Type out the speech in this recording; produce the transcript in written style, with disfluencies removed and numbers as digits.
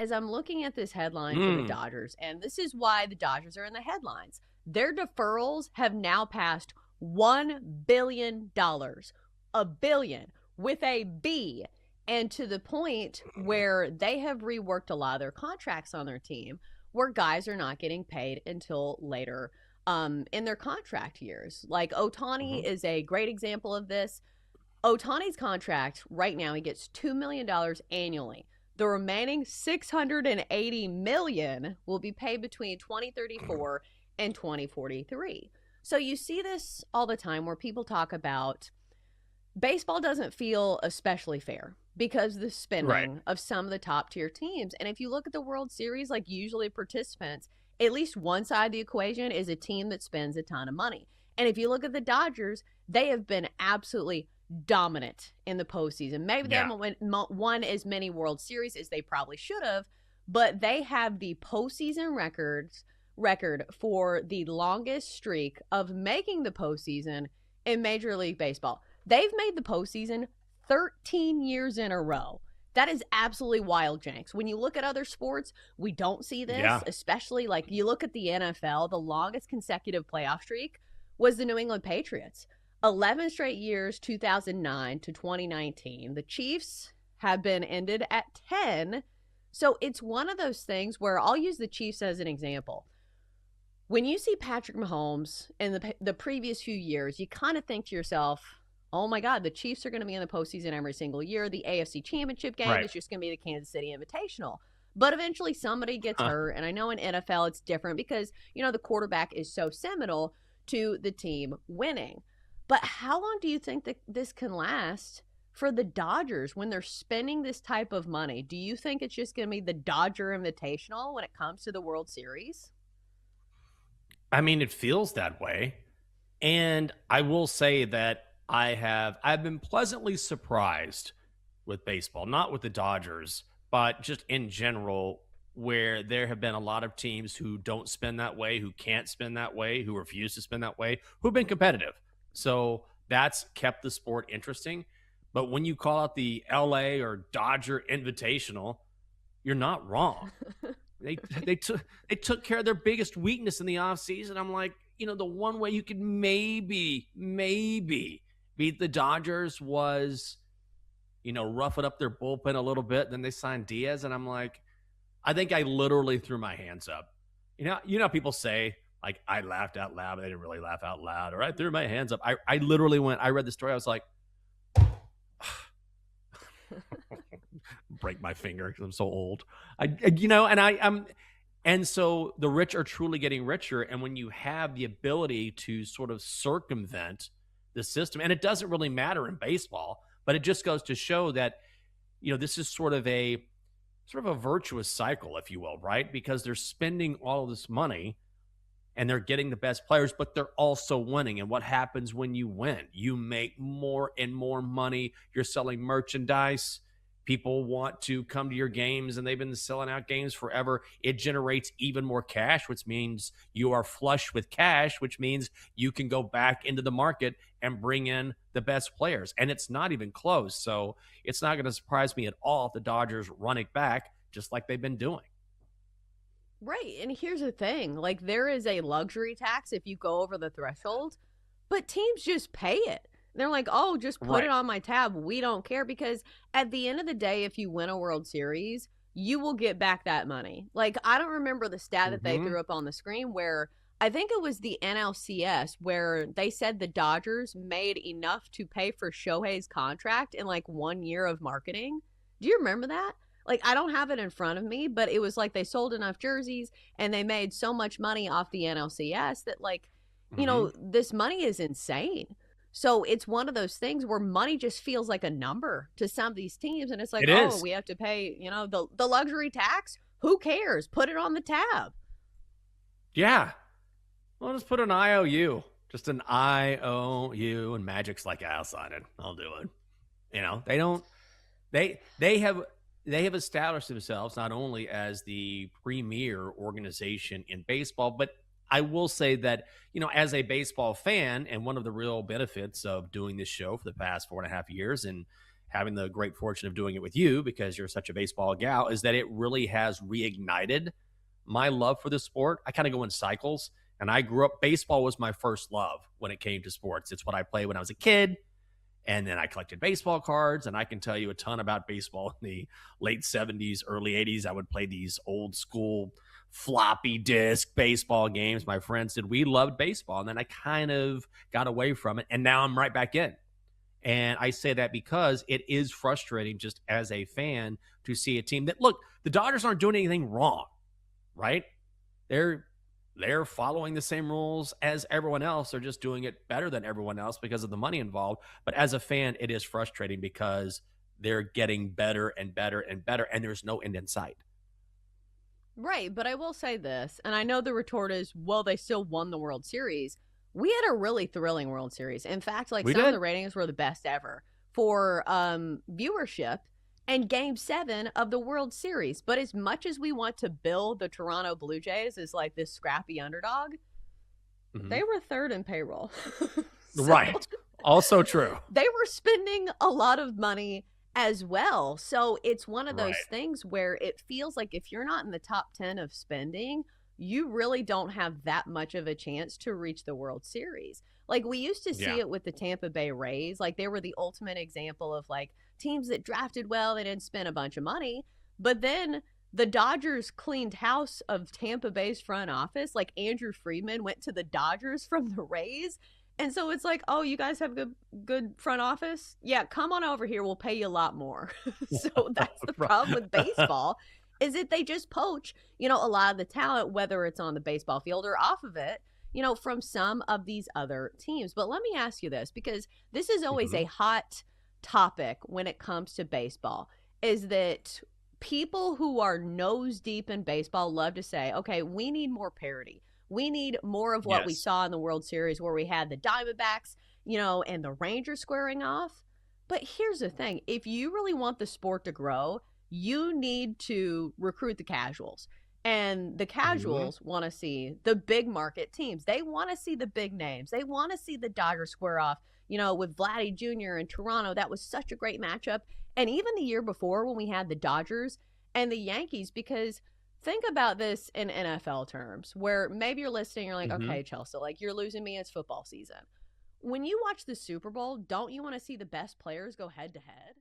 as I'm looking at this headline for the Dodgers, and this is why the Dodgers are in the headlines, their deferrals have now passed $1 billion. A billion with a B. And to the point where they have reworked a lot of their contracts on their team where guys are not getting paid until later in their contract years. Like Ohtani is a great example of this. Ohtani's contract right now, he gets $2 million annually. The remaining $680 million will be paid between 2034 and 2043. So you see this all the time where people talk about baseball doesn't feel especially fair because of the spending of some of the top tier teams. And if you look at the World Series, like usually participants, at least one side of the equation is a team that spends a ton of money. And if you look at the Dodgers, they have been absolutely dominant in the postseason. Maybe they haven't won as many World Series as they probably should have, but they have the postseason record for the longest streak of making the postseason in Major League Baseball. They've made the postseason 13 years in a row. That is absolutely wild, Jenks. When you look at other sports, we don't see this, especially like you look at the NFL, the longest consecutive playoff streak was the New England Patriots. 11 straight years, 2009 to 2019. The Chiefs have been ended at 10. So it's one of those things where I'll use the Chiefs as an example. When you see Patrick Mahomes in the previous few years, you kind of think to yourself, oh my God, the Chiefs are going to be in the postseason every single year. The AFC Championship game is just going to be the Kansas City Invitational. But eventually somebody gets hurt. And I know in NFL it's different because, you know, the quarterback is so seminal to the team winning. But how long do you think that this can last for the Dodgers when they're spending this type of money? Do you think it's just going to be the Dodger Invitational when it comes to the World Series? I mean, it feels that way. And I will say that I've been pleasantly surprised with baseball, not with the Dodgers, but just in general, where there have been a lot of teams who don't spend that way, who can't spend that way, who refuse to spend that way, who've been competitive. So that's kept the sport interesting. But when you call out the LA or Dodger Invitational, you're not wrong. They took care of their biggest weakness in the offseason. I'm like, you know, the one way you could maybe beat the Dodgers was, you know, rough it up their bullpen a little bit. Then they signed Diaz, and I'm like, I think I literally threw my hands up. You know, people say, like, I laughed out loud, but they didn't really laugh out loud, or I threw my hands up. I literally I read the story, I was like, break my finger because I'm so old. And so the rich are truly getting richer. And when you have the ability to sort of circumvent the system, and it doesn't really matter in baseball, but it just goes to show that, you know, this is sort of a virtuous cycle, if you will, right? Because they're spending all of this money and they're getting the best players, but they're also winning. And what happens when you win? You make more and more money. You're selling merchandise. People want to come to your games, and they've been selling out games forever. It generates even more cash, which means you are flush with cash, which means you can go back into the market and bring in the best players. And it's not even close. So it's not going to surprise me at all if the Dodgers run it back just like they've been doing. Right. And here's the thing. Like, there is a luxury tax if you go over the threshold, but teams just pay it. They're like, oh, just put it on my tab. We don't care, because at the end of the day, if you win a World Series, you will get back that money. Like, I don't remember the stat that they threw up on the screen where I think it was the NLCS where they said the Dodgers made enough to pay for Shohei's contract in like 1 year of marketing. Do you remember that? Like, I don't have it in front of me, but it was like they sold enough jerseys and they made so much money off the NLCS that, like, you know, this money is insane. So it's one of those things where money just feels like a number to some of these teams. And it's like, we have to pay, you know, the luxury tax. Who cares? Put it on the tab. Yeah. Well, just put an IOU. Just an IOU, and Magic's like, I'll sign it. I'll do it. You know, they have established themselves not only as the premier organization in baseball, but I will say that, you know, as a baseball fan, and one of the real benefits of doing this show for the past 4.5 years and having the great fortune of doing it with you because you're such a baseball gal, is that it really has reignited my love for the sport. I kind of go in cycles, and I grew up, baseball was my first love when it came to sports. It's what I played when I was a kid. And then I collected baseball cards, and I can tell you a ton about baseball in the late 70s, early 80s. I would play these old school floppy disk baseball games my friends did. We loved baseball, and then I kind of got away from it, and now I'm right back in. And I say that because it is frustrating just as a fan to see a team that, look, the Dodgers aren't doing anything wrong, right? They're following the same rules as everyone else. They're just doing it better than everyone else because of the money involved. But as a fan, it is frustrating because they're getting better and better and better, and there's no end in sight. Right, but I will say this, and I know the retort is, well, they still won the World Series. We had a really thrilling World Series. In fact, like some of the ratings were the best ever for viewership and Game 7 of the World Series. But as much as we want to build the Toronto Blue Jays as like this scrappy underdog, they were third in payroll. Right. Also true. They were spending a lot of money as well. So it's one of those things where it feels like if you're not in the top 10 of spending, you really don't have that much of a chance to reach the World Series. Like we used to see it with the Tampa Bay Rays. Like they were the ultimate example of like teams that drafted well, they didn't spend a bunch of money. But then the Dodgers cleaned house of Tampa Bay's front office. Like Andrew Friedman went to the Dodgers from the Rays. And so it's like, oh, you guys have good front office? Yeah, come on over here. We'll pay you a lot more. So that's the problem with baseball is that they just poach, a lot of the talent, whether it's on the baseball field or off of it, from some of these other teams. But let me ask you this, because this is always a hot topic when it comes to baseball, is that people who are nose deep in baseball love to say, okay, we need more parity. We need more of what we saw in the World Series where we had the Diamondbacks, and the Rangers squaring off. But here's the thing. If you really want the sport to grow, you need to recruit the casuals. And the casuals want to see the big market teams. They want to see the big names. They want to see the Dodgers square off, with Vladdy Jr. in Toronto. That was such a great matchup. And even the year before when we had the Dodgers and the Yankees, because think about this in NFL terms, where maybe you're listening, you're like, okay, Chelsea, like you're losing me, it's football season. When you watch the Super Bowl, don't you want to see the best players go head to head?